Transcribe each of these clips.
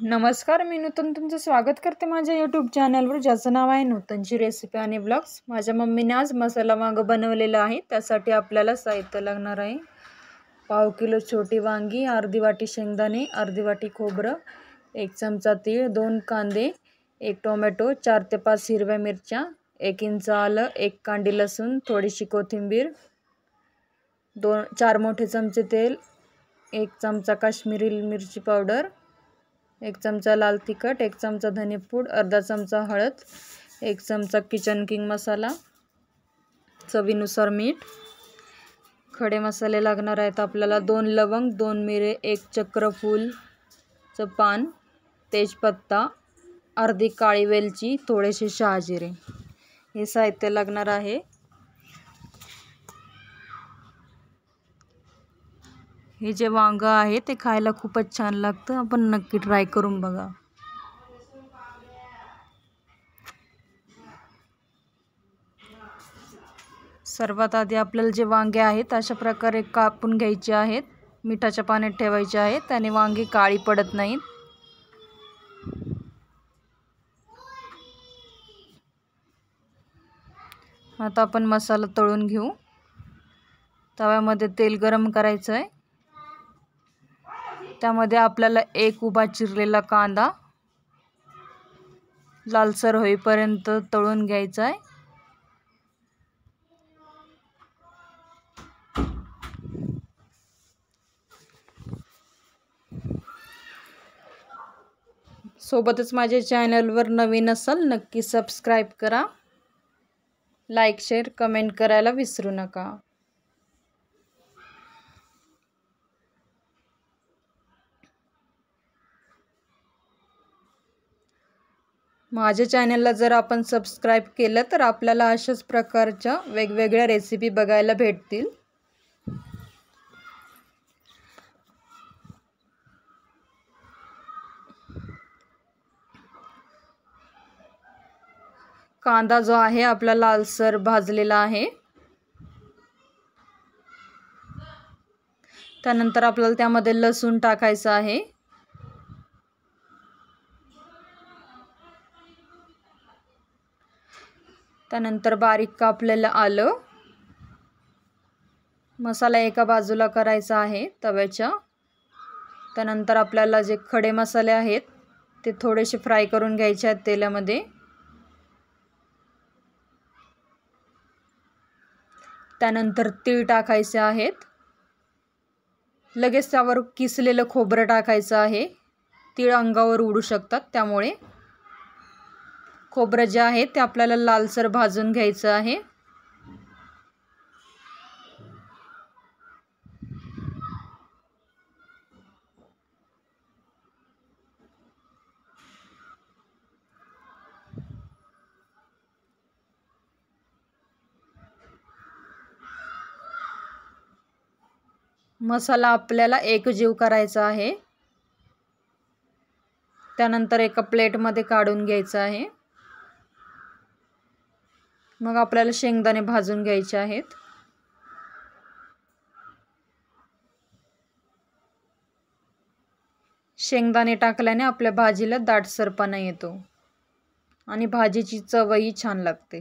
नमस्कार, मी नूतन तुमचं स्वागत करते माझ्या यूट्यूब चॅनलवर, ज्याचं नाव आहे नूतनची रेसिपी आणि ब्लॉग्स। माझ्या मम्मीने आज मसाला वांगं बनवलेलं आहे। त्यासाठी आपल्याला साहित्य लागणार आहे। पाव किलो छोटी वांगी, अर्धी वाटी शेंगदाणे, अर्धी वाटी खोबरं, 1 चमचा तीळ, 2 कांदे, 1 टोमॅटो, 4 ते 5 हिरव्या मिरच्या, 1 इंच आलं, 1 कांडी लसूण, थोडीशी कोथिंबीर, 4 मोठे चमचे तेल, 1 चमचा काश्मीरी मिरची पावडर, 1 चमचा लाल तिखट, 1 चमचा धनेपूड, अर्धा चमचा हळद, 1 चमचा किचन किंग मसाला, चवीनुसार मीठ। खडे मसाले लागणार आहेत आपल्याला 2 लवंग, 2 मिरे, 1 चक्रफूलचं पान, तेजपत्ता, अर्धी काळी वेलची, थोडेसे शहाजिरे, हे साहित्य लागणार आहे। हे जे वांगं आहे ते खायला खूपच छान लागतं, आपण नक्की ट्राय करून बघा। सर्वात आधी आपल्याला जे वांगे आहेत अशा प्रकारे कापून घ्यायचे आहेत, मिठाच्या पाण्यात ठेवायचे आहेत, त्याने वांगी काळी पडत नाहीत। आता आपण मसाला तळून घेऊ। तव्यामध्ये तेल गरम करायचं आहे, त्यामध्ये आपल्याला 1 उभा चिरलेला कांदा लालसर होईपर्यंत तळून घ्यायचा आहे। सोबतच माझ्या चॅनलवर नवीन असाल नक्की सबस्क्राईब करा, लाईक शेअर कमेंट करायला विसरू नका। माझ्या चॅनलला जर आपण सबस्क्राईब केलं तर आपल्याला अशाच प्रकारच्या वेगवेगळ्या रेसिपी बघायला भेटतील। कांदा जो आहे आपला लालसर भाजलेला आहे। त्यानंतर आपल्याला त्यामध्ये लसूण टाकायचं आहे। त्यानंतर बारीक कापलेलं आलं। मसाला एका बाजूला करायचा आहे तव्याच्या। त्यानंतर आपल्याला जे खडे मसाले आहेत ते थोडेसे फ्राय करून घ्यायचे आहेत तेलामध्ये। त्यानंतर तीळ टाकायचे आहेत, लगेच त्यावर किसलेलं खोबरं टाकायचं आहे। तीळ अंगावर उडू शकतात, त्यामुळे खोबरं जे आहे ते आपल्याला लालसर भाजून घ्यायचं आहे। मसाला आपल्याला एकजीव करायचा आहे। त्यानंतर एका प्लेटमध्ये काढून घ्यायचं आहे। मग आपल्याला शेंगदाणे भाजून घ्यायचे आहेत। शेंगदाणे टाकल्याने आपल्या भाजीला दाटसरपणा येतो आणि भाजीची चवही छान लागते।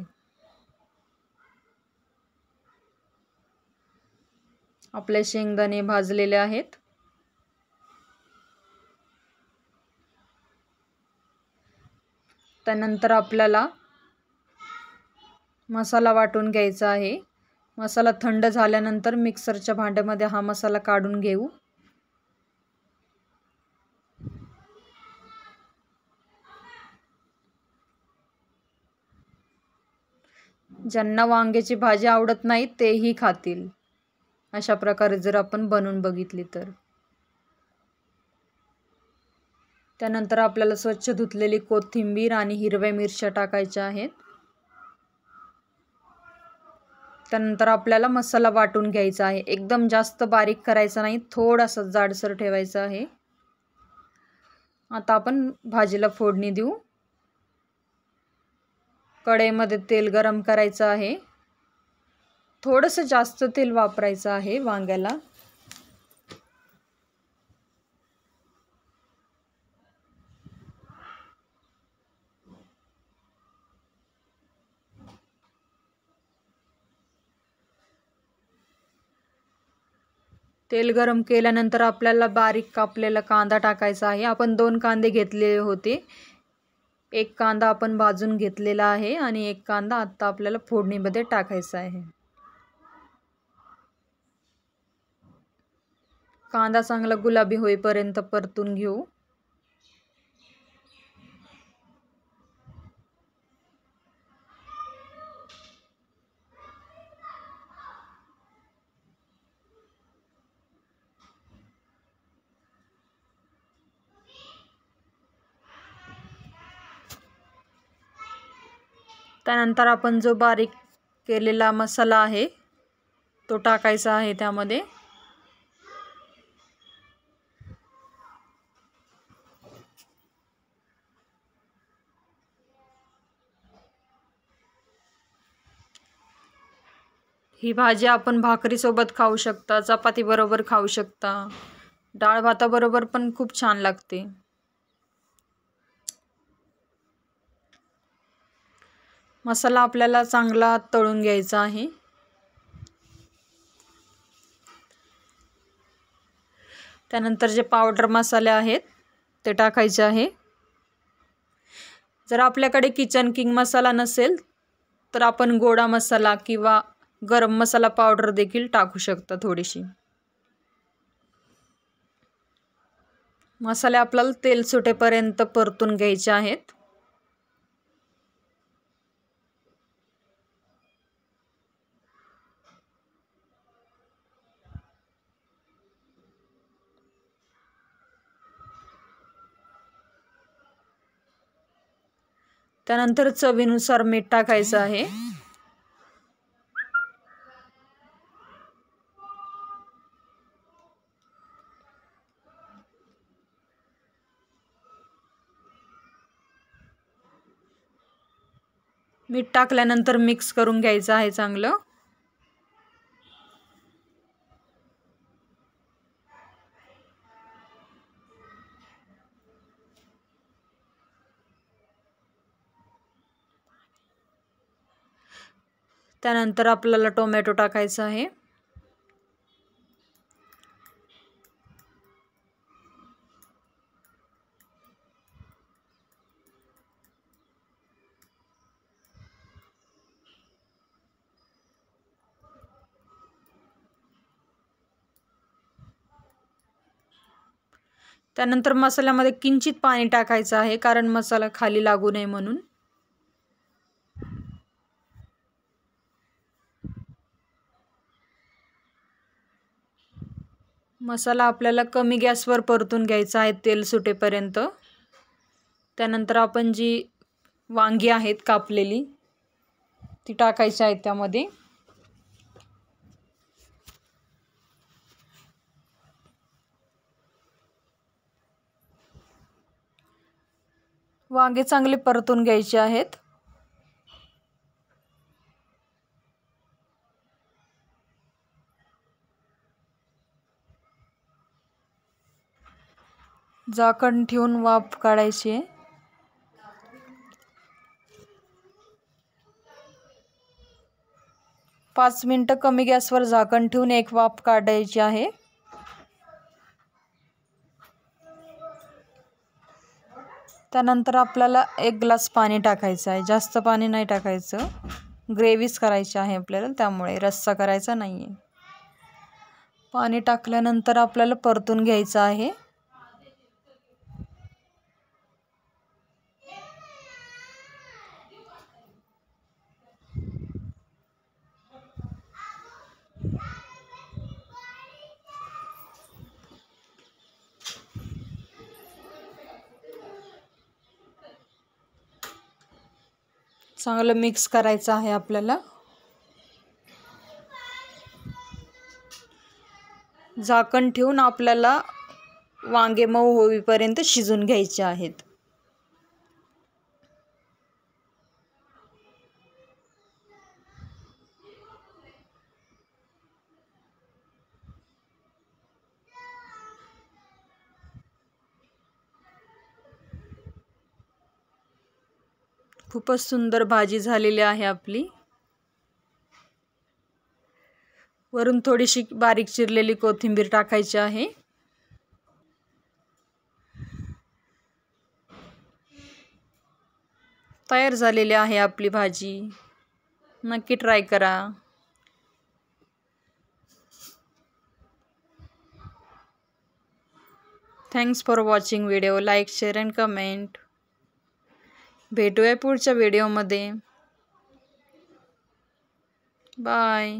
आपले शेंगदाणे भाजलेले आहेत। त्यानंतर आपल्याला मसाला वाटून घ्यायचा आहे। मसाला थंड झाल्यानंतर मिक्सरच्या भांड्यामध्ये हा मसाला काढून घेऊ। ज्यांना वांग्याची भाजी आवडत नाही तेही खातील, अशा प्रकारे जर आपण बनवून बघितली तर। त्यानंतर आपल्याला स्वच्छ धुतलेली कोथिंबीर आणि हिरव्या मिरच्या टाकायच्या आहेत। त्यानंतर आपल्याला मसाला वाटून घ्यायचा आहे, एकदम जास्त बारीक करायचा नाही, थोडासा जाडसर ठेवायचा आहे। आता आपण भाजीला फोडणी देऊ। कढईमध्ये तेल गरम करायचं आहे, थोडंसं जास्त तेल वापरायचं आहे वांग्याला। तेल गरम केल्यानंतर आपल्याला बारीक कापलेला कांदा टाकायचा आहे. आपण 2 कांदे घेतलेले होते. एक कांदा आपण भाजून घेतलेला आहे आणि एक कांदा आता आपल्याला फोडणीमध्ये टाकायचा आहे. कांदा चांगला गुलाबी होईपर्यंत परतून घेऊ. त्यानंतर आपण जो बारीक केलेला मसाला आहे तो टाकायचा आहे त्यामध्ये. ही भाजी आपण भाकरीसोबत खाऊ शकता, चपाती बरोबर खाऊ शकता, डाळ भाताबरोबर पण खूप छान लागते. मसाला आपल्याला चांगला तळून घ्यायचा आहे. त्यानंतर जे पावडर मसाले आहेत ते टाकायचे आहे. जर आपल्याकडे किचन किंग मसाला नसेल तर आपण गोडा मसाला किंवा गरम मसाला पावडर देखील टाकू शकता थोडीशी. मसाले आपल्याला तेल सुटेपर्यंत परतून घ्यायचे आहेत. त्यानंतर चवीनुसार मीठ टाकायचं आहे. मीठ टाकल्यानंतर मिक्स करून घ्यायचं आहे चांगलं. त्यानंतर आपल्याला टोमॅटो टाकायचा आहे. त्यानंतर मसाल्यामध्ये किंचित पाणी टाकायचं आहे कारण मसाला खाली लागू नये म्हणून. मसाला आपल्याला कमी गॅसवर परतून घ्यायचा आहे तेल सुटेपर्यंत. त्यानंतर आपण जी वांगी आहेत कापलेली ती टाकायची आहेत त्यामध्ये. वांगे चांगले परतून घ्यायचे आहेत. झाकण ठेवून वाफ काढायची आहे. पाच मिनिटं कमी गॅसवर झाकण ठेवून एक वाफ काढायची आहे. त्यानंतर आपल्याला 1 ग्लास पाणी टाकायचं आहे. जास्त पाणी नाही टाकायचं, ग्रेव्हीच करायची आहे आपल्याला, त्यामुळे रस्सा करायचा नाही आहे. पाणी टाकल्यानंतर आपल्याला परतून घ्यायचं आहे. चांगलं मिक्स करायचं आहे आपल्याला. झाकण ठेवून आपल्याला वांगे मऊ होईपर्यंत शिजून घ्यायचे आहेत. खूपच सुंदर भाजी झालेली आहे आपली. वरून थोडीशी बारीक चिरलेली कोथिंबीर टाकायची आहे. तयार झालेली आहे आपली भाजी. नक्की ट्राय करा. Thanks for watching video. Like, share and comment. भेटूया पुढच्या व्हिडिओमध्ये. बाय.